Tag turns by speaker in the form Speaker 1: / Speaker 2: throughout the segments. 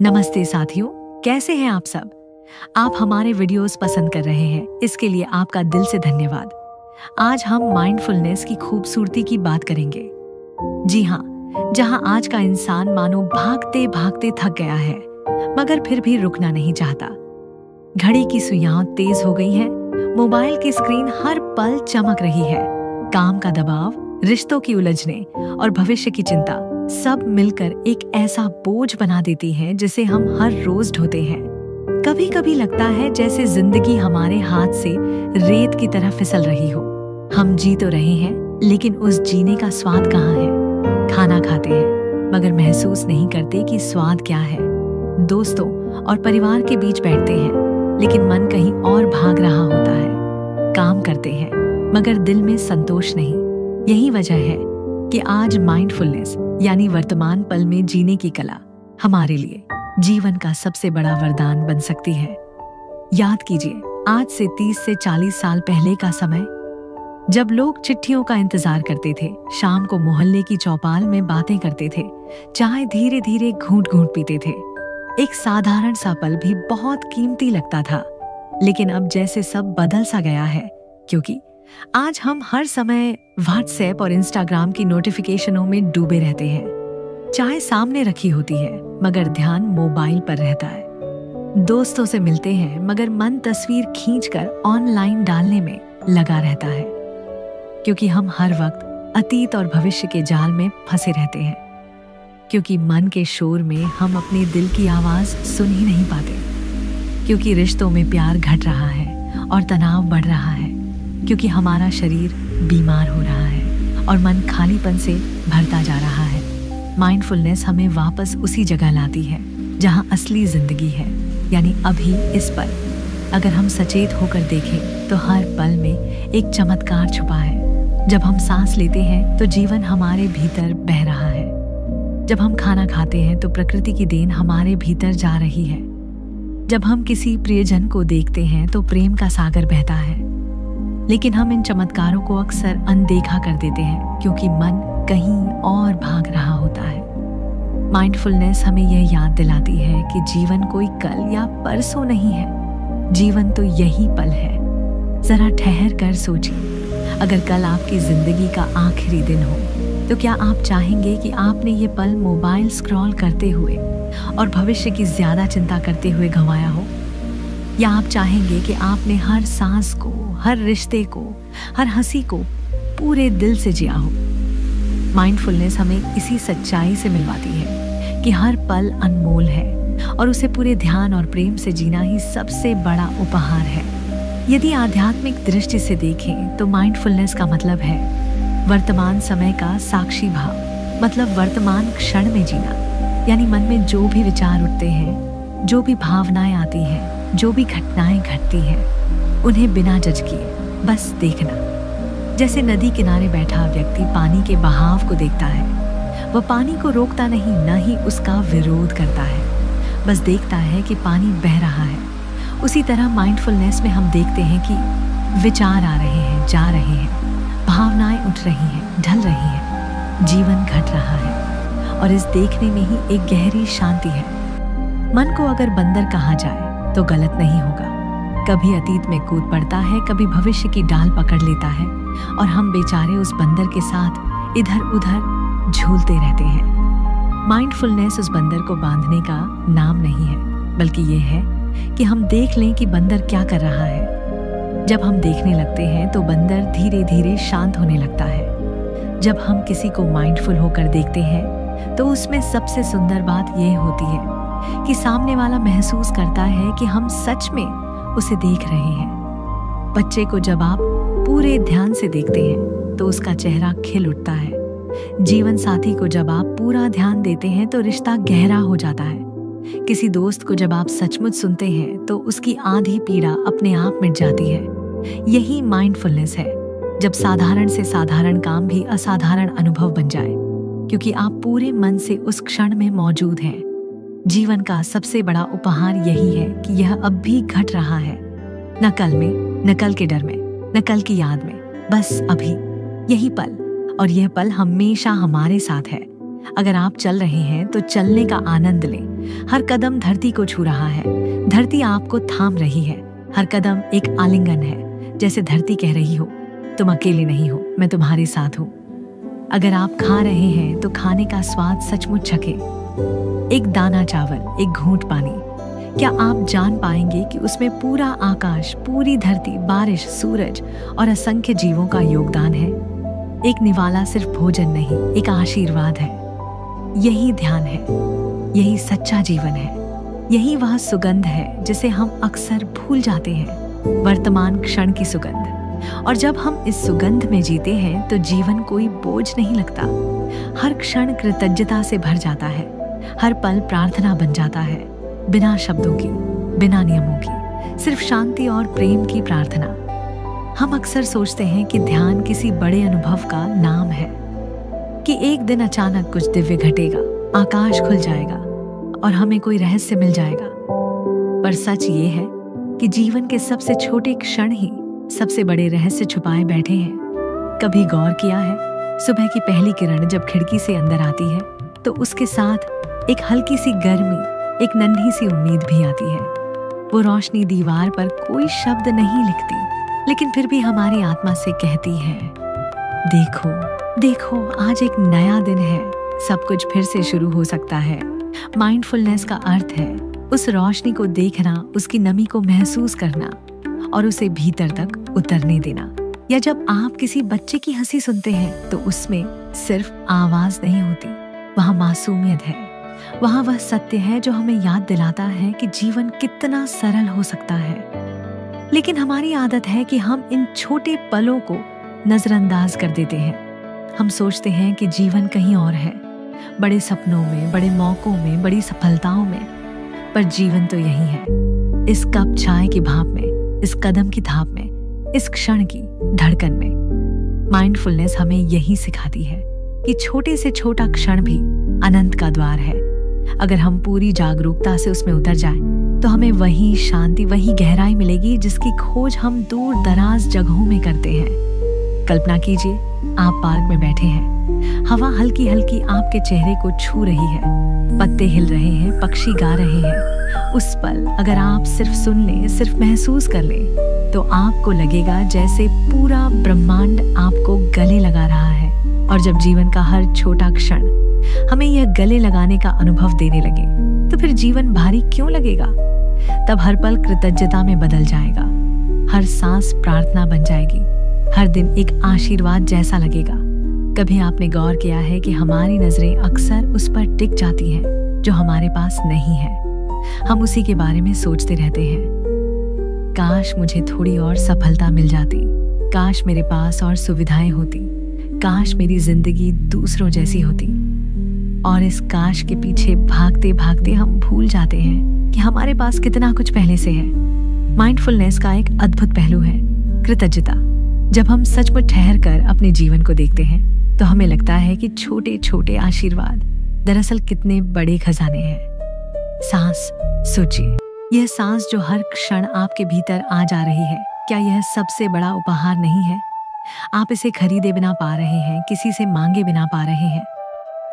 Speaker 1: नमस्ते साथियों, कैसे हैं आप सब। आप हमारे वीडियोस पसंद कर रहे हैं, इसके लिए आपका दिल से धन्यवाद। आज हम माइंडफुलनेस की खूबसूरती की बात करेंगे। जी हाँ, जहाँ आज का इंसान मानो भागते भागते थक गया है, मगर फिर भी रुकना नहीं चाहता। घड़ी की सुइयां तेज हो गई हैं, मोबाइल की स्क्रीन हर पल चमक रही है। काम का दबाव, रिश्तों की उलझने और भविष्य की चिंता सब मिलकर एक ऐसा बोझ बना देती हैं जिसे हम हर रोज ढोते हैं। कभी कभी लगता है जैसे जिंदगी हमारे हाथ से रेत की तरह फिसल रही हो। हम जी तो रहे हैं, लेकिन उस जीने का स्वाद कहाँ है। खाना खाते हैं मगर महसूस नहीं करते कि स्वाद क्या है। दोस्तों और परिवार के बीच बैठते हैं, लेकिन मन कहीं और भाग रहा होता है। काम करते हैं मगर दिल में संतोष नहीं। यही वजह है कि आज माइंडफुलनेस यानी वर्तमान पल में जीने की कला हमारे लिए जीवन का सबसे बड़ा वरदान बन सकती है। याद कीजिए, आज से 30 से 40 साल पहले का समय, जब लोग चिट्ठियों का इंतजार करते थे, शाम को मोहल्ले की चौपाल में बातें करते थे, चाय धीरे धीरे घूंट घूंट पीते थे। एक साधारण सा पल भी बहुत कीमती लगता था। लेकिन अब जैसे सब बदल सा गया है, क्योंकि आज हम हर समय व्हाट्सएप और इंस्टाग्राम की नोटिफिकेशनों में डूबे रहते हैं। चाय सामने रखी होती है मगर ध्यान मोबाइल पर रहता है। दोस्तों से मिलते हैं मगर मन तस्वीर खींचकर ऑनलाइन डालने में लगा रहता है, क्योंकि हम हर वक्त अतीत और भविष्य के जाल में फंसे रहते हैं। क्योंकि मन के शोर में हम अपने दिल की आवाज सुन ही नहीं पाते। क्योंकि रिश्तों में प्यार घट रहा है और तनाव बढ़ रहा है। क्योंकि हमारा शरीर बीमार हो रहा है और मन खालीपन से भरता जा रहा है। माइंडफुलनेस हमें वापस उसी जगह लाती है जहां असली जिंदगी है, यानी अभी इस पल। अगर हम सचेत होकर देखें तो हर पल में एक चमत्कार छुपा है। जब हम सांस लेते हैं तो जीवन हमारे भीतर बह रहा है। जब हम खाना खाते हैं तो प्रकृति की देन हमारे भीतर जा रही है। जब हम किसी प्रियजन को देखते हैं तो प्रेम का सागर बहता है। लेकिन हम इन चमत्कारों को अक्सर अनदेखा कर देते हैं, क्योंकि मन कहीं और भाग रहा होता है। माइंडफुलनेस हमें यह याद दिलाती है कि जीवन कोई कल या परसों नहीं है, जीवन तो यही पल है। जरा ठहर कर सोचिए, अगर कल आपकी जिंदगी का आखिरी दिन हो तो क्या आप चाहेंगे कि आपने ये पल मोबाइल स्क्रॉल करते हुए और भविष्य की ज्यादा चिंता करते हुए गंवाया हो? या आप चाहेंगे कि आपने हर सांस को, हर रिश्ते को, हर हंसी को पूरे दिल से जिया हो? माइंडफुलनेस हमें इसी सच्चाई से मिलवाती है कि हर पल अनमोल है और उसे पूरे ध्यान और प्रेम से जीना ही सबसे बड़ा उपहार है। यदि आध्यात्मिक दृष्टि से देखें तो माइंडफुलनेस का मतलब है वर्तमान समय का साक्षी भाव, मतलब वर्तमान क्षण में जीना। यानी मन में जो भी विचार उठते हैं, जो भी भावनाएं आती हैं, जो भी घटनाएं घटती हैं, उन्हें बिना जज किए बस देखना। जैसे नदी किनारे बैठा व्यक्ति पानी के बहाव को देखता है, वह पानी को रोकता नहीं, न ही उसका विरोध करता है, बस देखता है कि पानी बह रहा है। उसी तरह माइंडफुलनेस में हम देखते हैं कि विचार आ रहे हैं, जा रहे हैं, भावनाएं उठ रही हैं, ढल रही हैं, जीवन घट रहा है। और इस देखने में ही एक गहरी शांति है। मन को अगर बंदर कहा जाए तो गलत नहीं होगा। कभी अतीत में कूद पड़ता है, कभी भविष्य की डाल पकड़ लेता है, और हम बेचारे उस बंदर के साथ इधर उधर झूलते रहते हैं। माइंडफुलनेस उस बंदर को बांधने का नाम नहीं है, बल्कि ये है कि हम देख लें कि बंदर क्या कर रहा है। जब हम देखने लगते हैं तो बंदर धीरे धीरे शांत होने लगता है। जब हम किसी को माइंडफुल होकर देखते हैं तो उसमें सबसे सुंदर बात यह होती है कि सामने वाला महसूस करता है कि हम सच में उसे देख रहे हैं। बच्चे को जब आप पूरे ध्यान से देखते हैं तो उसका चेहरा खिल उठता है। जीवन साथी को जब आप पूरा ध्यान देते हैं तो रिश्ता गहरा हो जाता है। किसी दोस्त को जब आप सचमुच सुनते हैं तो उसकी आधी पीड़ा अपने आप मिट जाती है। यही माइंडफुलनेस है, जब साधारण से साधारण काम भी असाधारण अनुभव बन जाए, क्योंकि आप पूरे मन से उस क्षण में मौजूद हैं। जीवन का सबसे बड़ा उपहार यही है कि यह अब भी घट रहा है, न कल में, न कल के डर में, न कल की याद में, बस अभी, यही पल। और यह पल हमेशा हमारे साथ है, अगर आप चल रहे हैं तो चलने का आनंद लें। हर कदम धरती को छू रहा है, धरती आपको थाम रही है। हर कदम एक आलिंगन है, जैसे धरती कह रही हो तुम अकेले नहीं हो, मैं तुम्हारे साथ हूँ। अगर आप खा रहे हैं तो खाने का स्वाद सचमुच चखे। एक दाना चावल, एक घूंट पानी, क्या आप जान पाएंगे कि उसमें पूरा आकाश, पूरी धरती, बारिश, सूरज और असंख्य जीवों का योगदान है। एक निवाला सिर्फ भोजन नहीं, एक आशीर्वाद है। यही ध्यान है, यही सच्चा जीवन है, यही वह सुगंध है जिसे हम अक्सर भूल जाते हैं, वर्तमान क्षण की सुगंध। और जब हम इस सुगंध में जीते हैं तो जीवन कोई बोझ नहीं लगता। हर क्षण कृतज्ञता से भर जाता है, हर पल प्रार्थना बन जाता है, बिना शब्दों की, बिना नियमों की, सिर्फ शांति और प्रेम की प्रार्थना। हम अक्सर सोचते हैं कि ध्यान किसी बड़े अनुभव का नाम है, कि एक दिन अचानक कुछ दिव्य घटेगा, आकाश खुल जाएगा और हमें कोई रहस्य मिल जाएगा। पर सच ये है कि जीवन के सबसे छोटे क्षण ही सबसे बड़े रहस्य छुपाए बैठे हैं। कभी गौर किया है, सुबह की पहली किरण जब खिड़की से अंदर आती है तो उसके साथ एक हल्की सी गर्मी, एक नन्ही सी उम्मीद भी आती है। वो रोशनी दीवार पर कोई शब्द नहीं लिखती, लेकिन फिर भी हमारी आत्मा से कहती है, देखो देखो, आज एक नया दिन है, सब कुछ फिर से शुरू हो सकता है। माइंडफुलनेस का अर्थ है उस रोशनी को देखना, उसकी नमी को महसूस करना और उसे भीतर तक उतरने देना। या जब आप किसी बच्चे की हंसी सुनते हैं तो उसमें सिर्फ आवाज नहीं होती, वहाँ मासूमियत है, वहाँ वह सत्य है जो हमें याद दिलाता है कि जीवन कितना सरल हो सकता है। लेकिन हमारी आदत है कि हम इन छोटे पलों को नजरअंदाज कर देते हैं। हम सोचते हैं कि जीवन कहीं और है, बड़े सपनों में, बड़े मौकों में, बड़ी सफलताओं में, पर जीवन तो यही है, इस कप चाय की भाप में, इस कदम की थाप में, इस क्षण की धड़कन में। माइंडफुलनेस हमें यही सिखाती है कि छोटे से छोटा क्षण भी अनंत का द्वार है। अगर हम पूरी जागरूकता से उसमें उतर जाएं, तो हमें वही शांति, वही गहराई मिलेगी जिसकी खोज हम दूर दराज जगहों में करते हैं। कल्पना कीजिए, आप पार्क में बैठे हैं, हवा हल्की हल्की आपके चेहरे को छू रही है, पत्ते हिल रहे हैं, पक्षी गा रहे हैं। उस पल अगर आप सिर्फ सुन लें, सिर्फ महसूस कर लें, तो आपको लगेगा जैसे पूरा ब्रह्मांड आपको गले लगा रहा है। और जब जीवन का हर छोटा क्षण हमें यह गले लगाने का अनुभव देने लगे, तो फिर जीवन भारी क्यों लगेगा? तब हर पल कृतज्ञता में बदल जाएगा, हर सांस प्रार्थना बन जाएगी, हर दिन एक आशीर्वाद जैसा लगेगा। कभी आपने गौर किया है कि हमारी नजरें अक्सर उस पर टिक जाती हैं जो हमारे पास नहीं है। हम उसी के बारे में सोचते रहते हैं, काश मुझे थोड़ी और सफलता मिल जाती, काश मेरे पास और सुविधाएं होती, काश मेरी जिंदगी दूसरों जैसी होती। और इस काश के पीछे भागते भागते हम भूल जाते हैं कि हमारे पास कितना कुछ पहले से है। माइंडफुलनेस का एक अद्भुत पहलू है कृतज्ञता। जब हम सचमुच ठहर कर अपने जीवन को देखते हैं तो हमें लगता है कि छोटे छोटे आशीर्वाद दरअसल कितने बड़े खजाने हैं। सांस, सोचिए, यह सांस जो हर क्षण आपके भीतर आ जा रही है, क्या यह सबसे बड़ा उपहार नहीं है? आप इसे खरीदे बिना पा रहे हैं, किसी से मांगे बिना पा रहे हैं।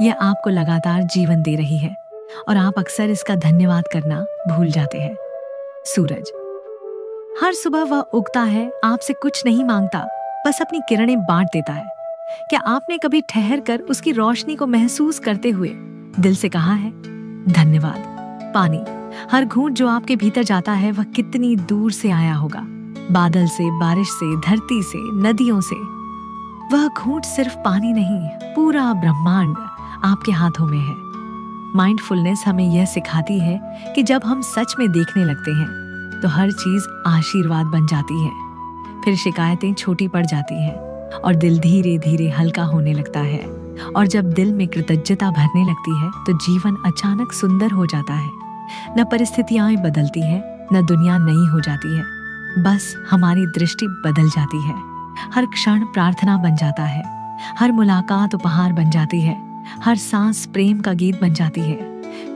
Speaker 1: यह आपको लगातार जीवन दे रही है और आप अक्सर इसका धन्यवाद करना भूल जाते हैं। सूरज हर सुबह वह उगता है, आपसे कुछ नहीं मांगता, बस अपनी किरणें बांट देता है। क्या आपने कभी ठहर कर उसकी रोशनी को महसूस करते हुए दिल से कहा है धन्यवाद? पानी, हर घूंट जो आपके भीतर जाता है वह कितनी दूर से आया होगा, बादल से, बारिश से, धरती से, नदियों से। वह घूंट सिर्फ पानी नहीं, पूरा ब्रह्मांड आपके हाथों में है। माइंडफुलनेस हमें यह सिखाती है कि जब हम सच में देखने लगते हैं तो हर चीज आशीर्वाद बन जाती है। फिर शिकायतें छोटी पड़ जाती हैं और दिल धीरे धीरे हल्का होने लगता है। और जब दिल में कृतज्ञता भरने लगती है तो जीवन अचानक सुंदर हो जाता है। न परिस्थितियां बदलती हैं, न दुनिया नई हो जाती है, बस हमारी दृष्टि बदल जाती है। हर क्षण प्रार्थना बन जाता है, हर मुलाकात उपहार बन जाती है, हर सांस प्रेम का गीत बन जाती है।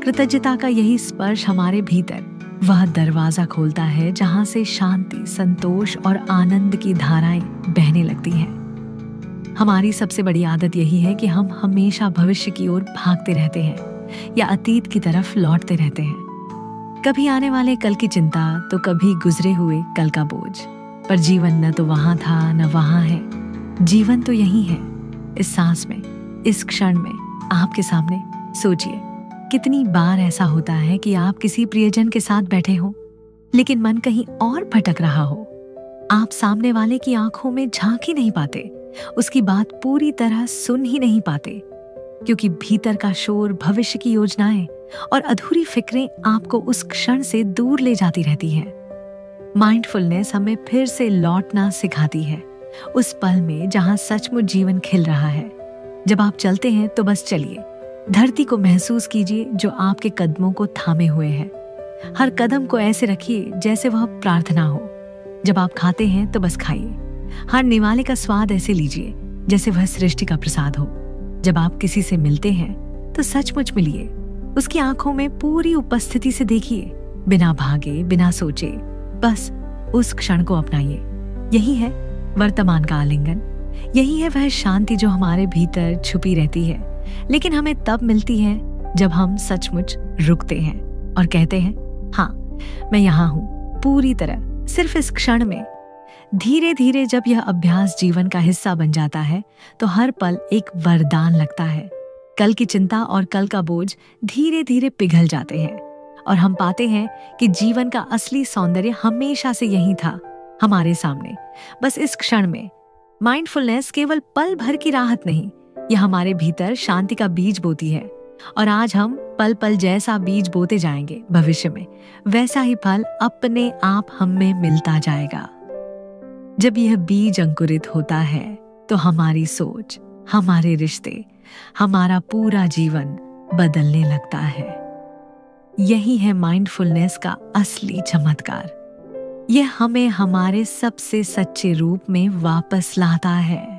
Speaker 1: कृतज्ञता का यही स्पर्श हमारे भीतर वह दरवाजा खोलता है जहां से शांति, संतोष और आनंद की धाराएं बहने लगती हैं। हमारी सबसे बड़ी आदत यही है कि हम हमेशा भविष्य की ओर भागते रहते हैं या अतीत की तरफ लौटते रहते हैं। कभी आने वाले कल की चिंता तो कभी गुजरे हुए कल का बोझ। पर जीवन न तो वहां था न वहां है, जीवन तो यही है, इस सांस में, इस क्षण में, आपके सामने। सोचिए, कितनी बार ऐसा होता है कि आप किसी प्रियजन के साथ बैठे हो लेकिन मन कहीं और भटक रहा हो। आप सामने वाले की आंखों में झांक ही नहीं पाते, उसकी बात पूरी तरह सुन ही नहीं पाते, क्योंकि भीतर का शोर, भविष्य की योजनाएं और अधूरी फिक्रें आपको उस क्षण से दूर ले जाती रहती हैं। माइंडफुलनेस हमें फिर से लौटना सिखाती है, उस पल में जहां सचमुच जीवन खिल रहा है। जब आप चलते हैं तो बस चलिए, धरती को महसूस कीजिए जो आपके कदमों को थामे हुए है। हर कदम को ऐसे रखिए जैसे वह प्रार्थना हो। जब आप खाते हैं तो बस खाइए, हर निवाले का स्वाद ऐसे लीजिए जैसे वह सृष्टि का प्रसाद हो। जब आप किसी से मिलते हैं तो सचमुच मिलिए, उसकी आंखों में पूरी उपस्थिति से देखिए, बिना भागे, बिना सोचे, बस उस क्षण को अपनाइए। यही है वर्तमान का आलिंगन, यही है वह शांति जो हमारे भीतर छुपी रहती है, लेकिन हमें तब मिलती है जब हम सचमुच रुकते हैं और कहते हैं, हाँ, मैं यहाँ हूँ, पूरी तरह, सिर्फ इस क्षण में। धीरे धीरे जब यह अभ्यास जीवन का हिस्सा बन जाता है तो हर पल एक वरदान लगता है। कल की चिंता और कल का बोझ धीरे धीरे पिघल जाते हैं और हम पाते हैं कि जीवन का असली सौंदर्य हमेशा से यही था, हमारे सामने, बस इस क्षण में। माइंडफुलनेस केवल पल भर की राहत नहीं, यह हमारे भीतर शांति का बीज बोती है। और आज हम पल पल जैसा बीज बोते जाएंगे, भविष्य में वैसा ही फल अपने आप हमें मिलता जाएगा। जब यह बीज अंकुरित होता है तो हमारी सोच, हमारे रिश्ते, हमारा पूरा जीवन बदलने लगता है। यही है माइंडफुलनेस का असली चमत्कार। यह हमें हमारे सबसे सच्चे रूप में वापस लाता है।